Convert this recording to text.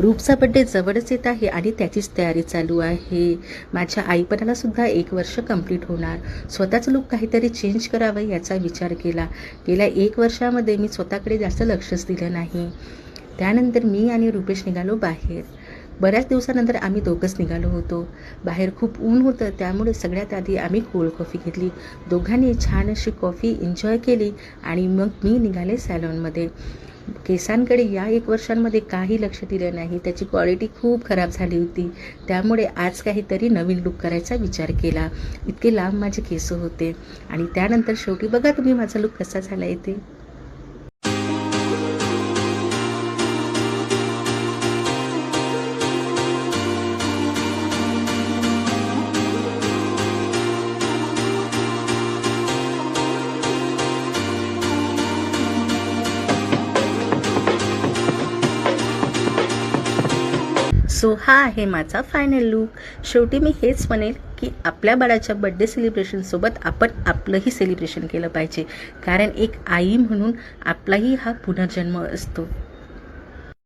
रूपचा birthday जवळच येत आहे आणि त्याचीच तयारी चालू आहे. माझ्या आईपणालासुद्धा 1 वर्ष कंप्लीट होणार. स्वतःचं लूक काहीतरी चेंज करावं याचा विचार केला. गेल्या 1 वर्षामध्ये मी स्वतःकडे जास्त लक्षच दिलं नाही. त्यानंतर मी आणि रुपेश निघालो बाहेर. बऱ्याच दिवसानंतर आम्ही दोघंच निघालो होतो. बाहेर खूप ऊन होतं, त्यामुळे सगळ्यात आधी आम्ही कोल्ड कॉफी घेतली. दोघांनी छान अशी कॉफी एन्जॉय केली आणि मग मी निघाले सॅलॉनमध्ये. केसांकडे या 1 वर्षांमध्ये काही लक्ष दिलं नाही. त्याची क्वालिटी खूप खराब झाली होती. त्यामुळे आज काहीतरी नवीन लूक करायचा विचार केला. इतके लांब माझे केस होते आणि त्यानंतर शेवटी बघा तुम्ही माझा लूक कसा झाला आहे ते. सो हा आहे माझा फायनल लूक. शेवटी मी हेच म्हणेल की आपल्या बाळाच्या बड्डे सेलिब्रेशनसोबत आपण आपलंही सेलिब्रेशन केलं पाहिजे, कारण एक आई म्हणून आपलाही हा पुनर्जन्म असतो.